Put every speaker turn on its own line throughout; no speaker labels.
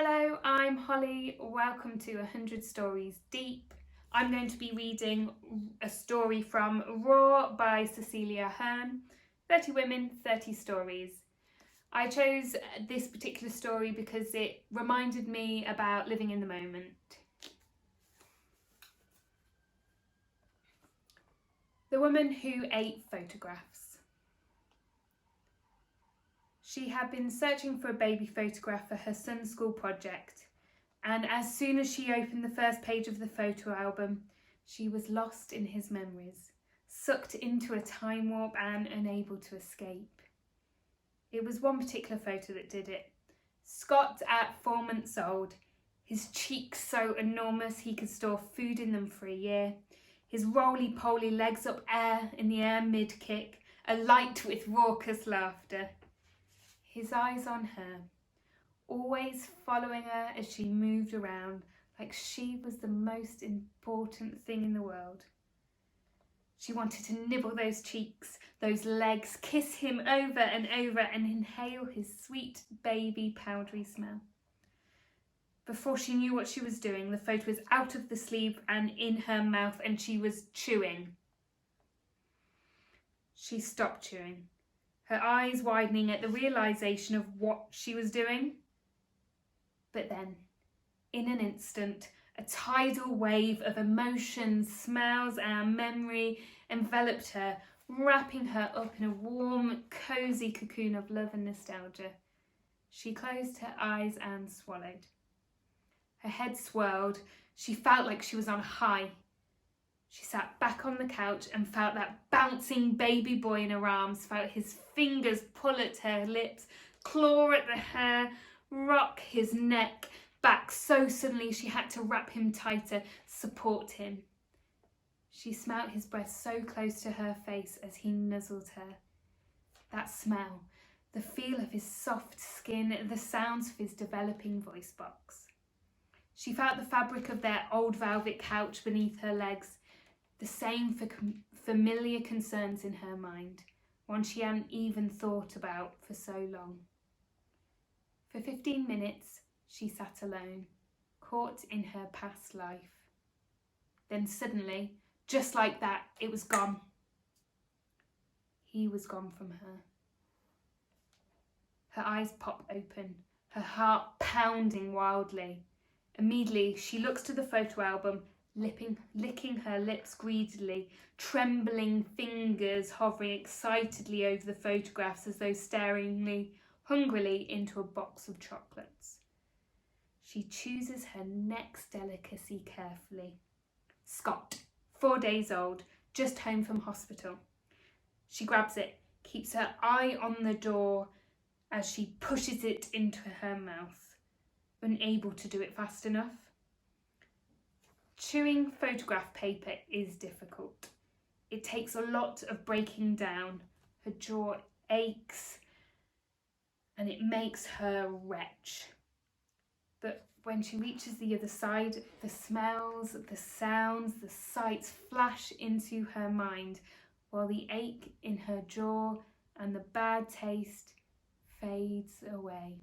Hello, I'm Holly. Welcome to 100 Stories Deep. I'm going to be reading a story from Raw by Cecelia Ahern, 30 Women, 30 Stories. I chose this particular story because it reminded me about living in the moment. The Woman Who Ate Photographs. She had been searching for a baby photograph for her son's school project, and as soon as she opened the first page of the photo album, she was lost in his memories, sucked into a time warp and unable to escape. It was one particular photo that did it. Scott at 4 months old, his cheeks so enormous he could store food in them for a year, his roly-poly legs up in the air mid-kick, alight with raucous laughter. His eyes on her, always following her as she moved around like she was the most important thing in the world. She wanted to nibble those cheeks, those legs, kiss him over and over and inhale his sweet baby powdery smell. Before she knew what she was doing, the photo was out of the sleeve and in her mouth and she was chewing. She stopped chewing, her eyes widening at the realisation of what she was doing. But then, in an instant, a tidal wave of emotions, smells and memory enveloped her, wrapping her up in a warm, cosy cocoon of love and nostalgia. She closed her eyes and swallowed. Her head swirled. She felt like she was on a high. She sat back on the couch and felt that bouncing baby boy in her arms, felt his fingers pull at her lips, claw at the hair, rock his neck back so suddenly she had to wrap him tighter, support him. She smelt his breath so close to her face as he nuzzled her. That smell, the feel of his soft skin, the sounds of his developing voice box. She felt the fabric of their old velvet couch beneath her legs, the same familiar concerns in her mind, one she hadn't even thought about for so long. For 15 minutes, she sat alone, caught in her past life. Then suddenly, just like that, it was gone. He was gone from her. Her eyes pop open, her heart pounding wildly. Immediately, she looks to the photo album, licking her lips greedily, trembling fingers hovering excitedly over the photographs as though staring hungrily into a box of chocolates. She chooses her next delicacy carefully. Scott, 4 days old, just home from hospital. She grabs it, keeps her eye on the door as she pushes it into her mouth, unable to do it fast enough. Chewing photograph paper is difficult. It takes a lot of breaking down. Her jaw aches and it makes her retch. But when she reaches the other side, the smells, the sounds, the sights flash into her mind, while the ache in her jaw and the bad taste fades away.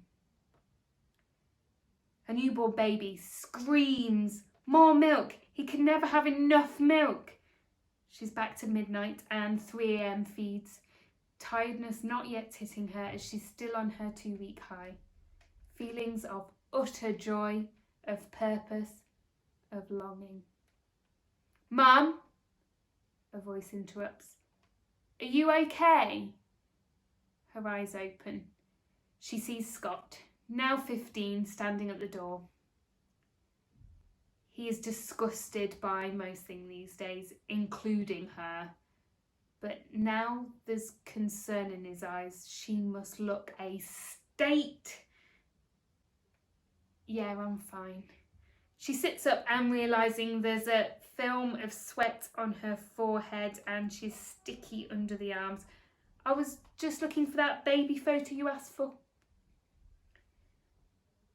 Her newborn baby screams, "More milk! He can never have enough milk!" She's back to midnight and 3 a.m. feeds. Tiredness not yet hitting her as she's still on her 2-week high. Feelings of utter joy, of purpose, of longing. "Mum," a voice interrupts. "Are you okay?" Her eyes open. She sees Scott, now 15, standing at the door. He is disgusted by most things these days, including her. But now there's concern in his eyes. She must look a state. "Yeah, I'm fine." She sits up and realising there's a film of sweat on her forehead and she's sticky under the arms. "I was just looking for that baby photo you asked for."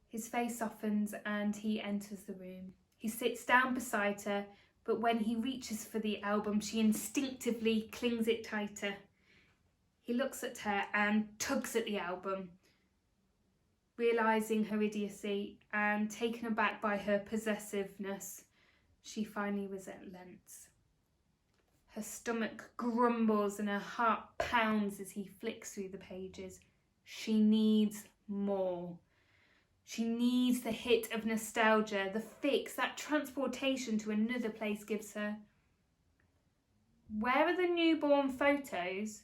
His face softens and he enters the room. He sits down beside her, but when he reaches for the album, she instinctively clings it tighter. He looks at her and tugs at the album. Realising her idiocy and taken aback by her possessiveness, she finally relents. Her stomach grumbles and her heart pounds as he flicks through the pages. She needs more. She needs the hit of nostalgia, the fix that transportation to another place gives her. "Where are the newborn photos?"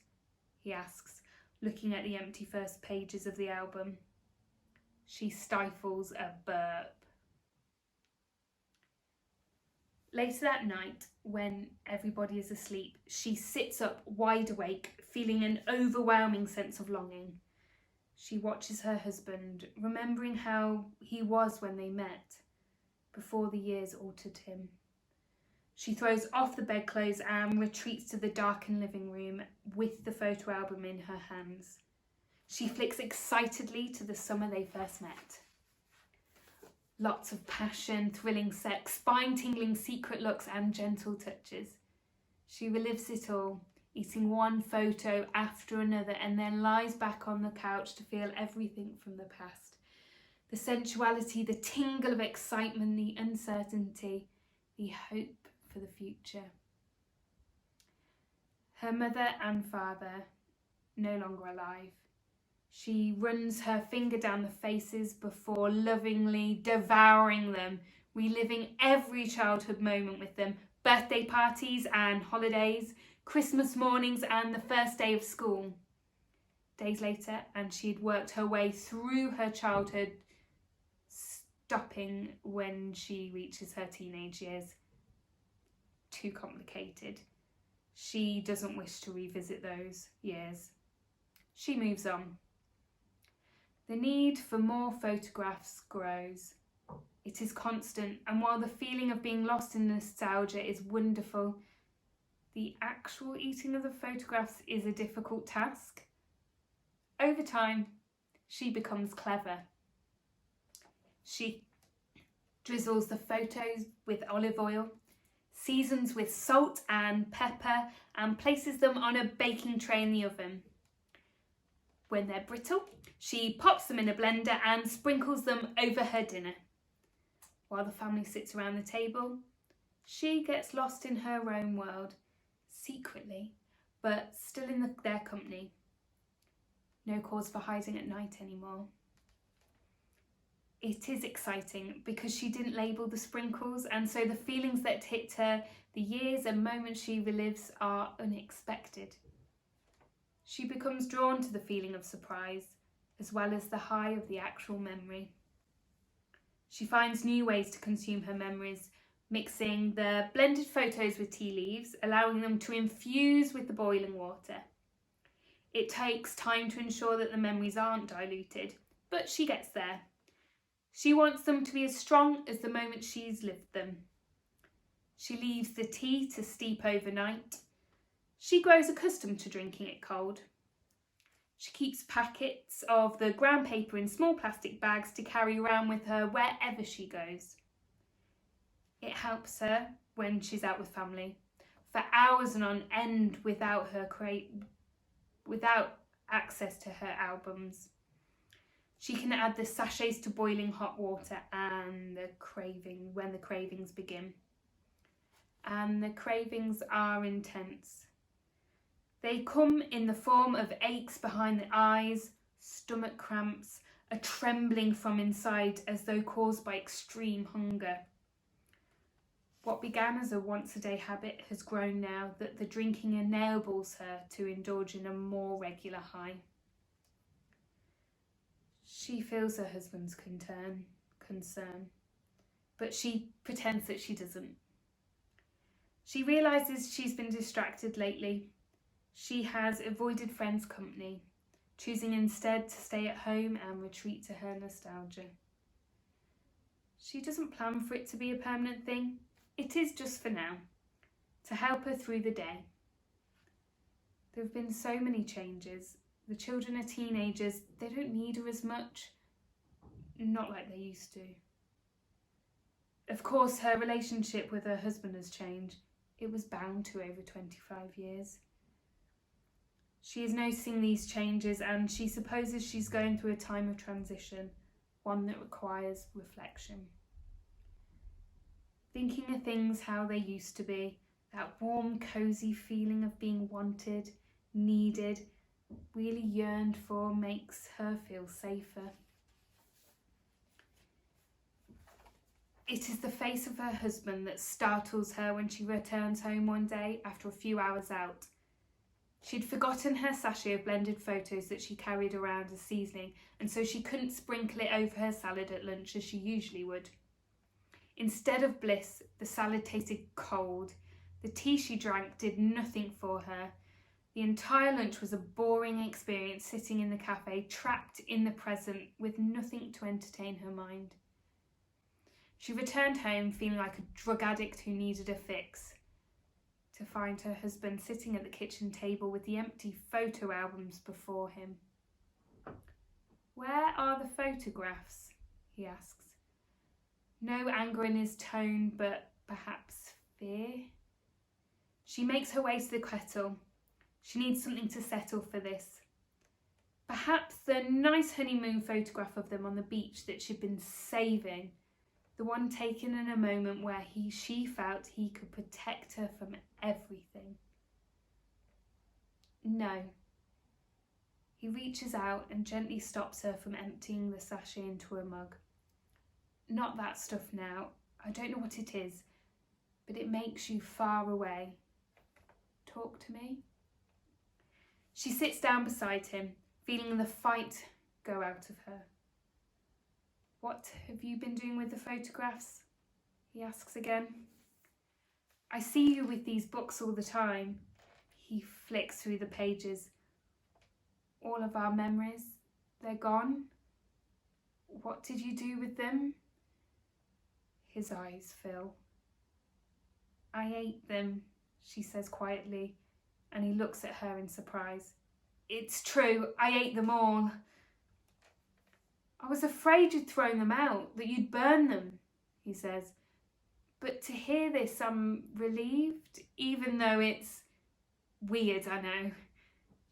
he asks, looking at the empty first pages of the album. She stifles a burp. Later that night, when everybody is asleep, she sits up wide awake, feeling an overwhelming sense of longing. She watches her husband, remembering how he was when they met, before the years altered him. She throws off the bedclothes and retreats to the darkened living room with the photo album in her hands. She flicks excitedly to the summer they first met. Lots of passion, thrilling sex, spine-tingling secret looks and gentle touches. She relives it all, eating one photo after another, and then lies back on the couch to feel everything from the past. The sensuality, the tingle of excitement, the uncertainty, the hope for the future. Her mother and father, no longer alive. She runs her finger down the faces before lovingly devouring them, reliving every childhood moment with them, birthday parties and holidays, Christmas mornings and the first day of school. Days later, and she'd worked her way through her childhood, stopping when she reaches her teenage years. Too complicated. She doesn't wish to revisit those years. She moves on. The need for more photographs grows. It is constant, and while the feeling of being lost in nostalgia is wonderful, the actual eating of the photographs is a difficult task. Over time, she becomes clever. She drizzles the photos with olive oil, seasons with salt and pepper, and places them on a baking tray in the oven. When they're brittle, she pops them in a blender and sprinkles them over her dinner. While the family sits around the table, she gets lost in her own world, secretly, but still in their company. No cause for hiding at night anymore. It is exciting because she didn't label the sprinkles, and so the feelings that hit her, the years and moments she relives, are unexpected. She becomes drawn to the feeling of surprise, as well as the high of the actual memory. She finds new ways to consume her memories, mixing the blended photos with tea leaves, allowing them to infuse with the boiling water. It takes time to ensure that the memories aren't diluted, but she gets there. She wants them to be as strong as the moment she's lived them. She leaves the tea to steep overnight. She grows accustomed to drinking it cold. She keeps packets of the ground paper in small plastic bags to carry around with her wherever she goes. It helps her when she's out with family, for hours and on end without access to her albums. She can add the sachets to boiling hot water and when the cravings begin. And the cravings are intense. They come in the form of aches behind the eyes, stomach cramps, a trembling from inside as though caused by extreme hunger. What began as a once-a-day habit has grown now that the drinking enables her to indulge in a more regular high. She feels her husband's concern, but she pretends that she doesn't. She realises she's been distracted lately. She has avoided friends' company, choosing instead to stay at home and retreat to her nostalgia. She doesn't plan for it to be a permanent thing. It is just for now, to help her through the day. There have been so many changes. The children are teenagers. They don't need her as much. Not like they used to. Of course, her relationship with her husband has changed. It was bound to over 25 years. She is noticing these changes and she supposes she's going through a time of transition, one that requires reflection. Thinking of things how they used to be, that warm, cosy feeling of being wanted, needed, really yearned for, makes her feel safer. It is the face of her husband that startles her when she returns home one day after a few hours out. She'd forgotten her sachet of blended photos that she carried around as seasoning, and so she couldn't sprinkle it over her salad at lunch as she usually would. Instead of bliss, the salad tasted cold. The tea she drank did nothing for her. The entire lunch was a boring experience, sitting in the cafe, trapped in the present, with nothing to entertain her mind. She returned home feeling like a drug addict who needed a fix, to find her husband sitting at the kitchen table with the empty photo albums before him. "Where are the photographs?" he asks. No anger in his tone, but perhaps fear. She makes her way to the kettle. She needs something to settle for this. Perhaps the nice honeymoon photograph of them on the beach that she'd been saving. The one taken in a moment where she felt he could protect her from everything. No. He reaches out and gently stops her from emptying the sachet into a mug. "Not that stuff now. I don't know what it is, but it makes you far away. Talk to me." She sits down beside him, feeling the fight go out of her. "What have you been doing with the photographs?" he asks again. "I see you with these books all the time." He flicks through the pages. "All of our memories, they're gone? What did you do with them?" His eyes fill. "I ate them," she says quietly, and he looks at her in surprise. "It's true, I ate them all." "I was afraid you'd thrown them out, that you'd burn them," he says. "But to hear this, I'm relieved, even though it's weird, I know."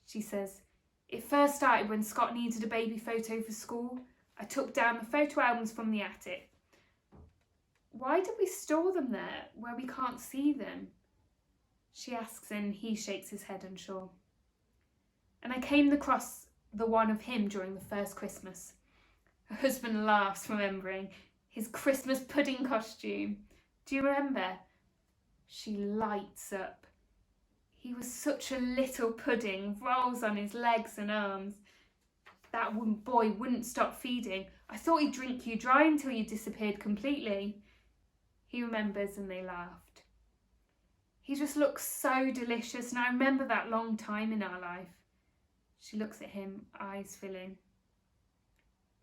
She says, "It first started when Scott needed a baby photo for school. I took down the photo albums from the attic." "Why did we store them there, where we can't see them?" she asks, and he shakes his head unsure. "And I came across the one of him during the first Christmas." Her husband laughs, remembering his Christmas pudding costume. "Do you remember?" She lights up. "He was such a little pudding, rolls on his legs and arms. That boy wouldn't stop feeding. I thought he'd drink you dry until you disappeared completely." He remembers and they laughed. "He just looks so delicious, and I remember that long time in our life." She looks at him, eyes filling.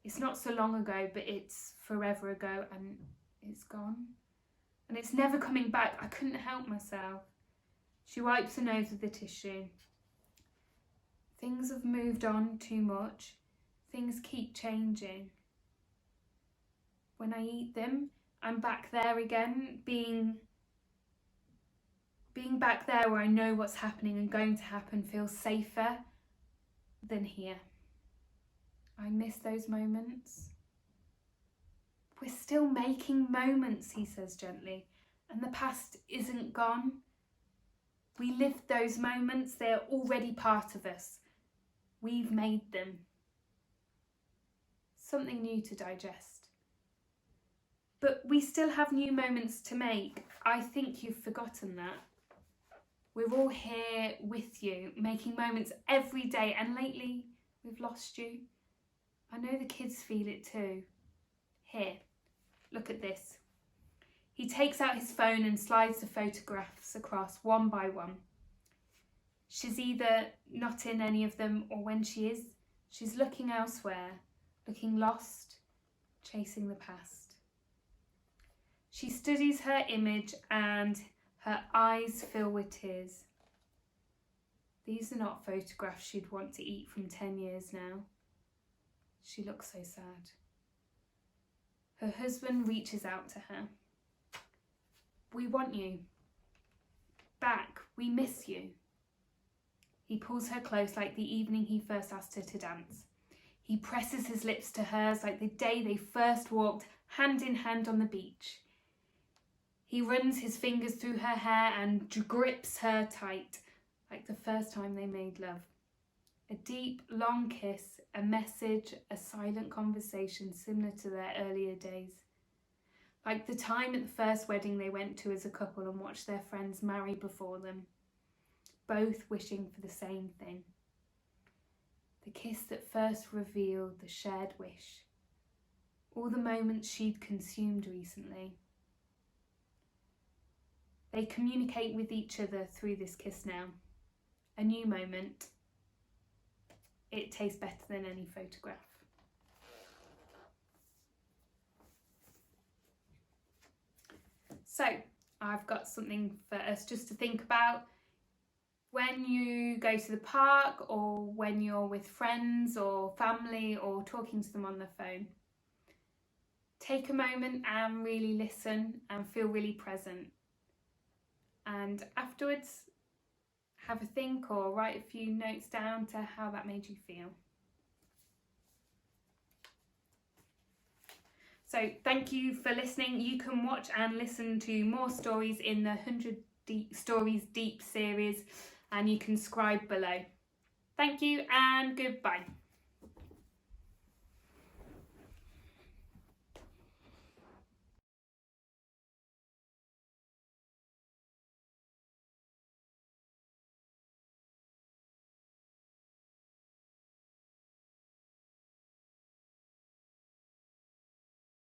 "It's not so long ago, but it's forever ago, and it's gone. And it's never coming back. I couldn't help myself." She wipes her nose with the tissue. "Things have moved on too much. Things keep changing. When I eat them, I'm back there again, being back there where I know what's happening and going to happen feels safer than here. I miss those moments." "We're still making moments," he says gently, "and the past isn't gone. We lived those moments, they are already part of us. We've made them." Something new to digest. "But we still have new moments to make. I think you've forgotten that. We're all here with you, making moments every day, and lately we've lost you. I know the kids feel it too. Here, look at this." He takes out his phone and slides the photographs across one by one. She's either not in any of them, or when she is, she's looking elsewhere, looking lost, chasing the past. She studies her image and her eyes fill with tears. These are not photographs she'd want to eat from 10 years now. She looks so sad. Her husband reaches out to her. "We want you back. We miss you." He pulls her close like the evening he first asked her to dance. He presses his lips to hers like the day they first walked hand in hand on the beach. He runs his fingers through her hair and grips her tight, like the first time they made love. A deep, long kiss, a message, a silent conversation similar to their earlier days. Like the time at the first wedding they went to as a couple and watched their friends marry before them, both wishing for the same thing. The kiss that first revealed the shared wish. All the moments she'd consumed recently. They communicate with each other through this kiss now. A new moment. It tastes better than any photograph. So, I've got something for us just to think about. When you go to the park, or when you're with friends or family or talking to them on the phone, take a moment and really listen and feel really present. And afterwards, have a think or write a few notes down to how that made you feel. So thank you for listening. You can watch and listen to more stories in the 100 Stories Deep series, and you can subscribe below. Thank you and goodbye.